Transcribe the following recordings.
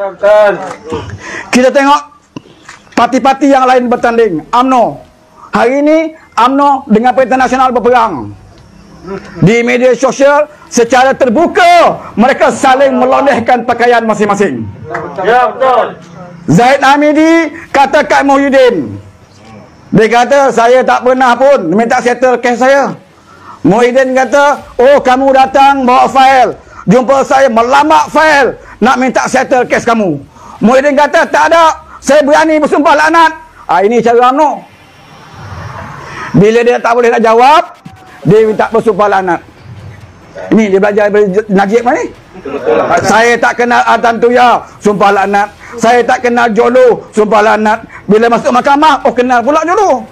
Betul. Kita tengok parti-parti yang lain bertanding. UMNO. Hari ini UMNO dengan Parti Nasional berperang. Di media sosial secara terbuka mereka saling melolehkan pakaian masing-masing. Ya, betul. Zahid Hamidi kata kat Muhyiddin. Dia kata saya tak pernah pun minta settle kes saya. Muhyiddin kata, oh kamu datang bawa fail, jumpa saya melamak fail nak minta settle kes kamu. Muhyiddin kata tak ada, saya berani bersumpah laknat. Ini cara UMNO. Bila dia tak boleh nak jawab, dia minta bersumpah laknat. Ini dia belajar dari Najib ni. Saya tak kenal Atantuya, sumpah laknat. Saya tak kenal Jolo, sumpah laknat. Bila masuk mahkamah, oh kenal pula Jolo.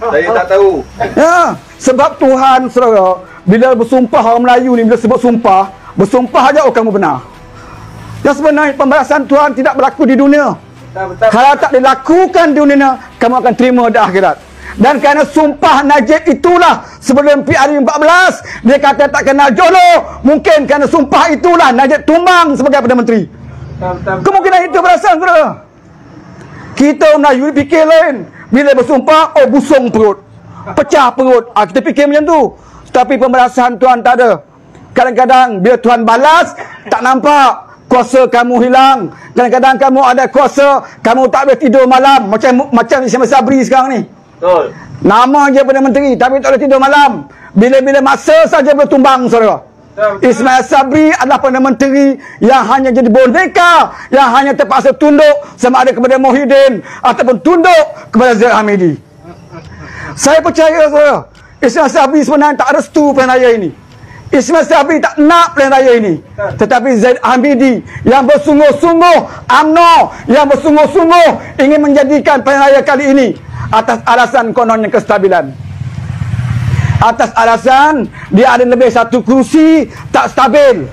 Saya tak tahu. Ya, sebab Tuhan saudara, bila bersumpah orang Melayu ni, bila sebut sumpah, bersumpah aja oh kamu benar. Yang sebenarnya pembalasan Tuhan tidak berlaku di dunia. Kalau tak dilakukan di dunia, kamu akan terima di akhirat. Dan kerana sumpah Najib itulah sebelum PRU14 dia kata tak kenal Jolo, mungkin kerana sumpah itulah Najib tumbang sebagai Perdana Menteri. Kemungkinan itu berasal saudara. Kita Melayu fikir lain. Bila bersumpah, oh busung perut, pecah perut. Kita fikir macam tu. Tapi pembalasan Tuhan tak ada. Kadang-kadang bila Tuhan balas, tak nampak. Kuasa kamu hilang. Kadang-kadang kamu ada kuasa, kamu tak boleh tidur malam. Macam Ismail Sabri sekarang ni. Betul. Nama je Perdana Menteri, tapi tak boleh tidur malam. Bila-bila masa saja boleh tumbang saudara. Ismail Sabri adalah Perdana Menteri yang hanya jadi boneka, yang hanya terpaksa tunduk sama ada kepada Muhyiddin ataupun tunduk kepada Zahid Hamidi. Saya percaya saudara, Ismail Sabri sebenarnya tak restu pilihan raya ini. Ismail Sabri tak nak pilihan raya ini. Tetapi Zahid Hamidi yang bersungguh-sungguh, UMNO yang bersungguh-sungguh ingin menjadikan pilihan raya kali ini atas alasan kononnya kestabilan. Atas alasan dia ada lebih satu kerusi tak stabil.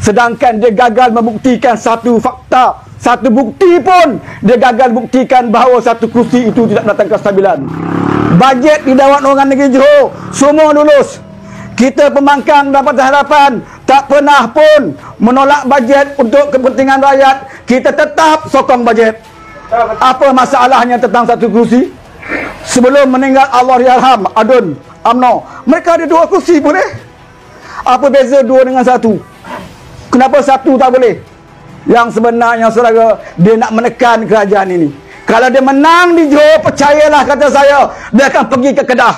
Sedangkan dia gagal membuktikan satu fakta, satu bukti pun dia gagal buktikan bahawa satu kerusi itu tidak datang kestabilan. Bajet di Dewan Orang Negeri Johor semua lulus. Kita pembangkang Pakatan Harapan tak pernah pun menolak bajet untuk kepentingan rakyat. Kita tetap sokong bajet. Apa masalahnya tentang satu kerusi? Sebelum meninggal Allahyarham Adun UMNO, mereka ada 2 kursi boleh. Apa beza 2 dengan 1? Kenapa 1 tak boleh? Yang sebenarnya saudara, dia nak menekan kerajaan ini. Kalau dia menang di Johor, percayalah kata saya, dia akan pergi ke Kedah.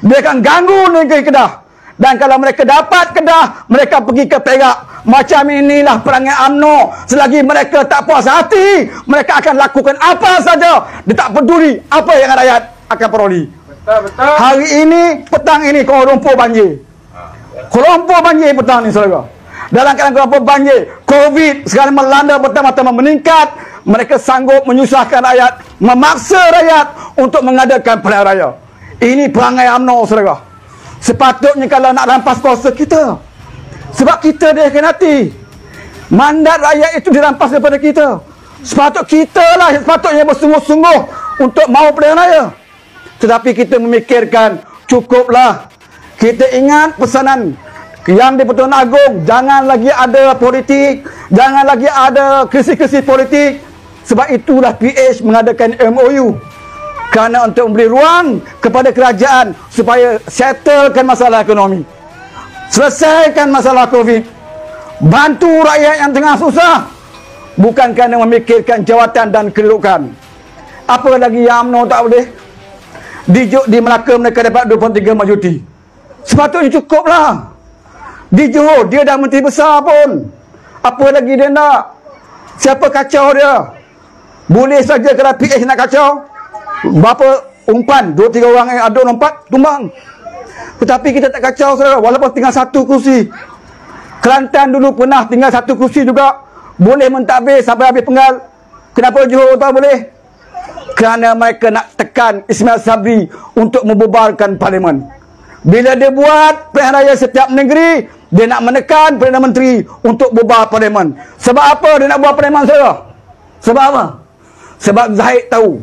Dia akan ganggu negeri Kedah. Dan kalau mereka dapat Kedah, mereka pergi ke Perak. Macam inilah perangai UMNO. Selagi mereka tak puas hati, mereka akan lakukan apa saja. Dia tak peduli apa yang rakyat akan peroleh. Betul. Hari ini, petang ini Kuala Lumpur banjir. Kuala Lumpur banjir petang ni saudara. Dalam keadaan Kuala Lumpur banjir, Covid sekarang melanda pertama-tama meningkat. Mereka sanggup menyusahkan rakyat, memaksa rakyat untuk mengadakan pilihan raya. Ini perangai UMNO saudara. Sepatutnya kalau nak rampas kuasa kita, sebab kita dia hati. Mandat rakyat itu dirampas daripada kita. Kita lah sepatutnya bersungguh-sungguh untuk mau pilihan raya. Tetapi kita memikirkan, cukuplah. Kita ingat pesanan yang di Pertuan Agong, jangan lagi ada politik, jangan lagi ada krisis-krisis politik. Sebab itulah PH mengadakan MOU. Kerana untuk memberi ruang kepada kerajaan supaya settlekan masalah ekonomi. Selesaikan masalah Covid. Bantu rakyat yang tengah susah. Bukan kerana memikirkan jawatan dan kedudukan. Apa lagi yang UMNO tak boleh? Di Melaka mereka dapat 23 majuti. Sepatutnya cukuplah. Di Johor dia dah menteri besar pun. Apa lagi dia nak? Siapa kacau dia? Boleh saja kalau PH nak kacau. Berapa umpan? 2-3 orang yang ada lompat, tumbang. Tetapi kita tak kacau saudara. Walaupun tinggal 1 kursi. Kelantan dulu pernah tinggal 1 kursi juga. Boleh mentadbir sampai habis penggal. Kenapa Johor tak boleh? Kerana mereka nak tekan Ismail Sabri untuk membubarkan parlimen. Bila dia buat pilihan raya setiap negeri, dia nak menekan Perdana Menteri untuk bubar parlimen. Sebab apa dia nak bubar parlimen saudara? Sebab apa? Sebab Zahid tahu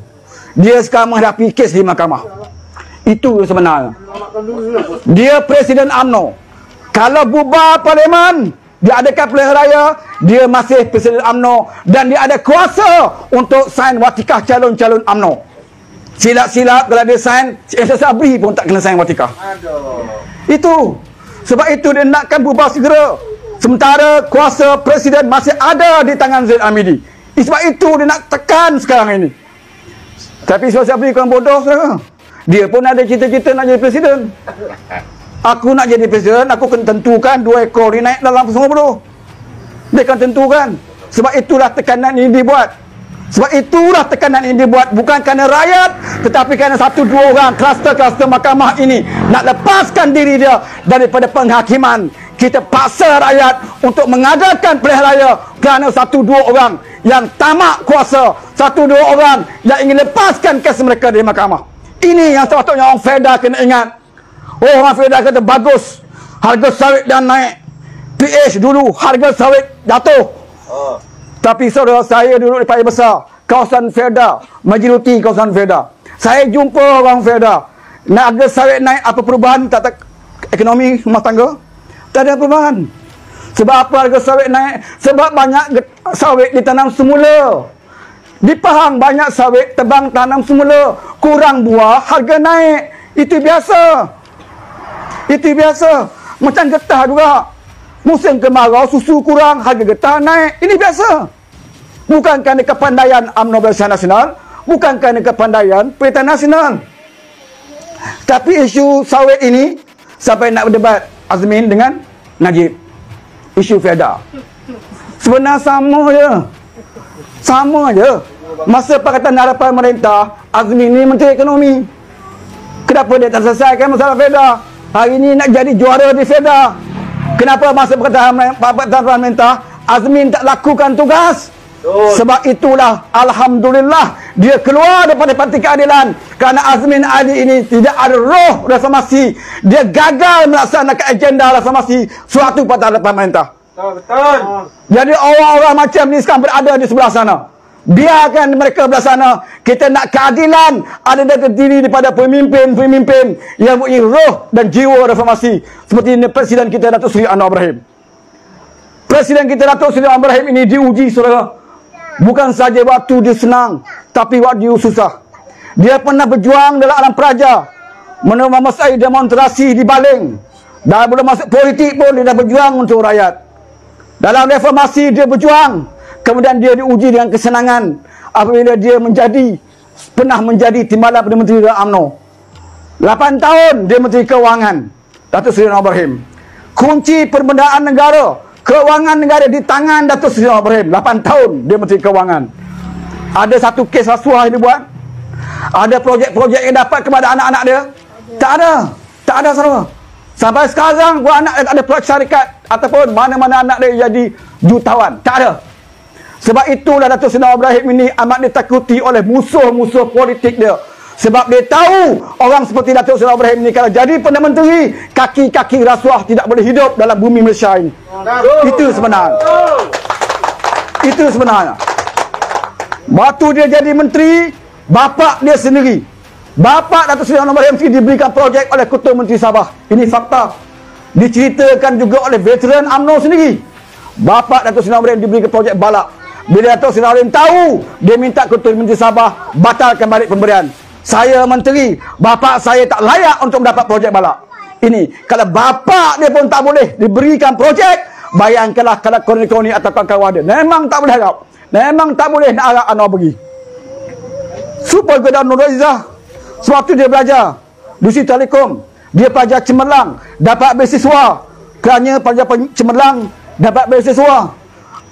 dia sekarang menghadapi kes di mahkamah. Itu sebenarnya. Dia Presiden UMNO. Kalau bubar parlimen, dia adakan pilihan raya, dia masih Presiden UMNO dan dia ada kuasa untuk sign watikah calon-calon UMNO. Silap-silap kalau dia sign, Sabri pun tak kena sign watikah. Itu. Sebab itu dia nakkan berubah segera. Sementara kuasa Presiden masih ada di tangan Zaid Hamidi. Sebab itu dia nak tekan sekarang ini. Tapi sebab Sabri kurang bodoh saudara. Dia pun ada cita-cita nak jadi Presiden. Aku nak jadi Presiden, aku kena tentukan 2 ekor ni naik dalam semua bodoh. Dia akan tentukan. Sebab itulah tekanan ini dibuat. Sebab itulah tekanan ini dibuat. Bukan kerana rakyat, tetapi kerana 1-2 orang kluster-kluster mahkamah ini nak lepaskan diri dia daripada penghakiman. Kita paksa rakyat untuk mengadakan pilihan raya kerana 1-2 orang yang tamak kuasa, 1-2 orang yang ingin lepaskan kes mereka dari mahkamah. Ini yang sepatutnya orang FEDA kena ingat. Orang FEDA kata bagus, harga sawit dah naik. PH dulu harga sawit jatuh. Tapi saudara, saya duduk di Paya Besar, kawasan FEDA, majoriti kawasan FEDA. Saya jumpa orang FEDA. Nak harga sawit naik, apa perubahan tak ekonomi rumah tangga? Tak ada perubahan. Sebab apa harga sawit naik? Sebab banyak sawit ditanam semula. Di Pahang banyak sawit tebang tanam semula. Kurang buah, harga naik. Itu biasa. Itu biasa. Macam getah juga. Musim kemarau, susu kurang, harga getah naik. Ini biasa. Bukan kerana kepandaian UMNO Barisan Nasional, bukan kerana kepandaian Perintah Nasional. Tapi isu sawit ini, sampai nak berdebat Azmin dengan Najib. Isu FEDA. Sebenarnya sama je. Sama je. Masa Pakatan Harapan Pemerintah, Azmin ni Menteri Ekonomi. Kenapa dia tak selesaikan masalah FEDA? Hari ni nak jadi juara di FEDA. Kenapa masa Pakatan Harapan Pemerintah, Azmin tak lakukan tugas? Sebab itulah alhamdulillah dia keluar daripada Parti Keadilan kerana Azmin Ali ini tidak ada roh reformasi. Dia gagal melaksanakan agenda reformasi suatu Parti Pemerintah. Betul. Jadi orang-orang macam ni sekarang berada di sebelah sana. Biarkan mereka belah sana. Kita nak keadilan ada dari diri daripada pemimpin-pemimpin yang mempunyai roh dan jiwa reformasi seperti Presiden kita Datuk Seri Anwar Ibrahim. Presiden kita Datuk Seri Anwar Ibrahim ini diuji saudara. Bukan saja waktu dia senang, tapi waktu dia susah. Dia pernah berjuang dalam alam peraja, memenuhi demonstrasi di Baling. Dah belum masuk politik pun dia dah berjuang untuk rakyat. Dalam reformasi dia berjuang. Kemudian dia diuji dengan kesenangan apabila dia pernah menjadi timbalan Perdana Menteri dalam UMNO. 8 tahun dia Menteri Kewangan, Datuk Seri Anwar Ibrahim. Kunci pemberdayaan negara, kewangan negara di tangan Datuk Seri Anwar Ibrahim. 8 tahun dia Menteri Kewangan. Ada satu kes rasuah yang dibuat? Ada projek-projek yang dapat kepada anak-anak dia? Tak ada. Tak ada saudara. Sampai sekarang anak dia tak ada projek syarikat ataupun mana-mana anak dia jadi jutawan. Tak ada. Sebab itulah Datuk Seri Anwar Ibrahim ini amat ditakuti oleh musuh-musuh politik dia. Sebab dia tahu orang seperti Datuk Seri Anwar Ibrahim ini kalau jadi Perdana Menteri, kaki-kaki rasuah tidak boleh hidup dalam bumi Malaysia ini. Itu sebenarnya. Itu sebenarnya. Waktu dia jadi menteri, bapa dia sendiri, bapa Datuk Seri Anwar Ibrahim diberikan projek oleh Ketua Menteri Sabah. Ini fakta. Diceritakan juga oleh veteran UMNO sendiri. Bapa Datuk Seri Anwar Ibrahim diberikan projek balak. Bila Datuk Seri Anwar Ibrahim tahu, dia minta Ketua Menteri Sabah batalkan balik pemberian. Saya menteri, bapa saya tak layak untuk mendapat projek balak. Ini, kalau bapa dia pun tak boleh diberikan projek, bayangkanlah kalau koni-koni atau kawan-kawan dia. Memang tak boleh harap. Memang tak boleh nak harap Anwar pergi. Supaya kepada Nur Aizah, sewaktu dia belajar di Siti Telekom, dia pelajar cemerlang, dapat beasiswa. Kerana pelajar cemerlang dapat beasiswa.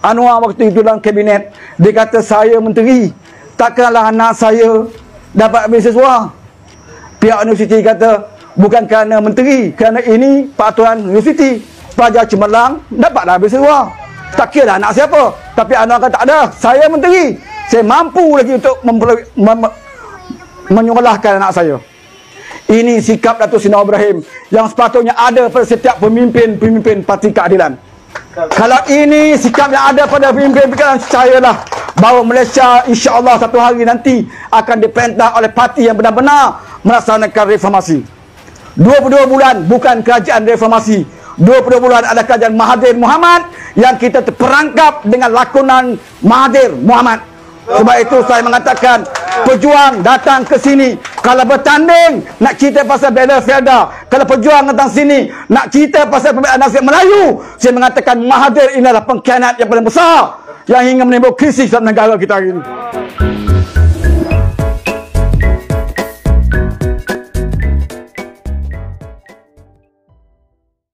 Anwar waktu itu dalam kabinet, dia kata saya menteri, takkanlah anak saya dapat beasiswa. Pihak universiti kata bukan kerana menteri, kerana ini peraturan universiti. Pelajar cemerlang dapatlah beasiswa. Tak kira anak siapa. Tapi Anwar kata tak ada, saya menteri, saya mampu lagi untuk menyolahkan anak saya. Ini sikap Datuk Seri Anwar Ibrahim yang sepatutnya ada pada setiap pemimpin-pemimpin Parti Keadilan. Kalau ini sikap yang ada pada pemimpin-pemimpin, percayalah bahawa Malaysia insya-Allah satu hari nanti akan diperintah oleh parti yang benar-benar melaksanakan reformasi. 22 bulan bukan kerajaan reformasi. 22 bulan adalah kerajaan Mahathir Mohamad yang kita terperangkap dengan lakonan Mahathir Mohamad. Sebab itu saya mengatakan pejuang datang ke sini kalau bertanding nak cerita pasal Bela Felda, kalau pejuang datang sini nak cerita pasal pembinaan nasib Melayu, saya mengatakan Mahathir ini adalah pengkhianat yang paling besar yang hingga menimbulkan krisis dalam negara kita hari ini.